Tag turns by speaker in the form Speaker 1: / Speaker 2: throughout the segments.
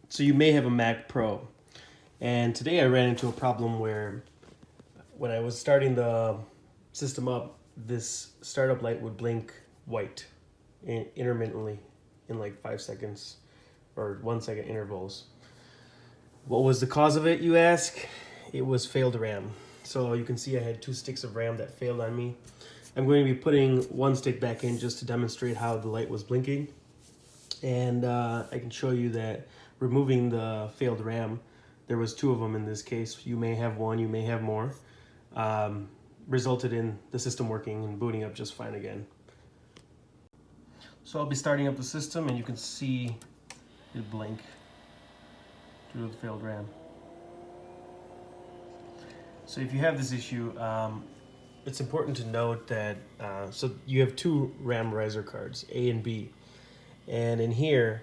Speaker 1: So you may have a Mac Pro, and today I ran into a problem where when I was starting the system up, this startup light would blink white intermittently in like 5 seconds or 1 second intervals. What was the cause of it, you ask? It was failed RAM. So you can see I had 2 sticks of RAM that failed on me. I'm going to be putting 1 stick back in just to demonstrate how the light was blinking. And I can show you that removing the failed RAM, there was 2 of them in this case. You may have 1, you may have more. Resulted in the system working and booting up just fine again. So I'll be starting up the system and you can see it blink due to the failed RAM. So if you have this issue, it's important to note that so you have 2 RAM riser cards, A and B. And in here,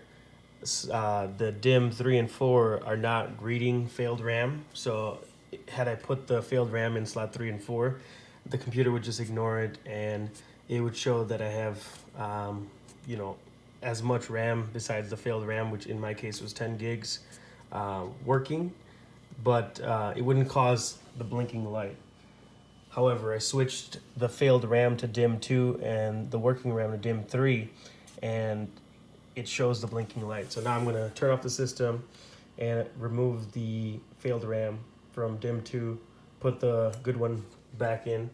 Speaker 1: the DIMM 3 and 4 are not reading failed RAM. So had I put the failed RAM in slot 3 and 4, the computer would just ignore it and it would show that I have, as much RAM besides the failed RAM, which in my case was 10 gigs, working, but it wouldn't cause the blinking light. However, I switched the failed RAM to DIMM 2 and the working RAM to DIMM 3, and it shows the blinking light. So now I'm going to turn off the system and remove the failed RAM from DIMM 2, put the good one back in,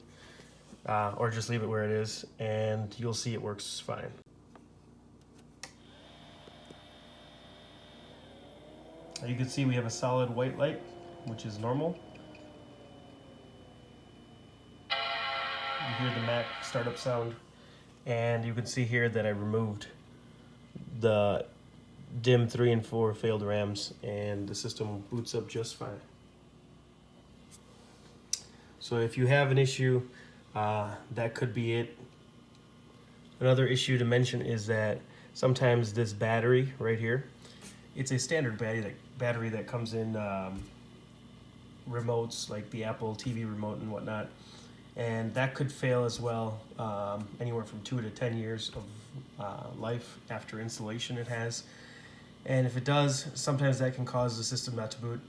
Speaker 1: or just leave it where it is, and you'll see it works fine. You can see we have a solid white light, which is normal. You hear the Mac startup sound, and you can see here that I removed the DIMM 3 and 4 failed RAMs, and the system boots up just fine. So if you have an issue, that could be it. Another issue to mention is that sometimes this battery right here, it's a standard battery that comes in remotes like the Apple TV remote and whatnot, and that could fail as well, anywhere from 2 to 10 years of life after installation it has. And if it does, sometimes that can cause the system not to boot.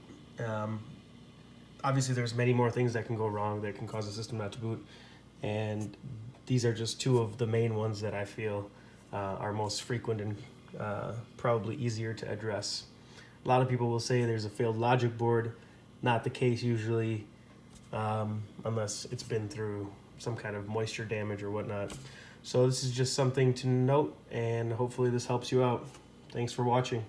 Speaker 1: Obviously there's many more things that can go wrong that can cause the system not to boot, and these are just 2 of the main ones that I feel are most frequent and probably easier to address. A lot of people will say there's a failed logic board. Not the case usually, unless it's been through some kind of moisture damage or whatnot. So this is just something to note, and hopefully this helps you out. Thanks for watching.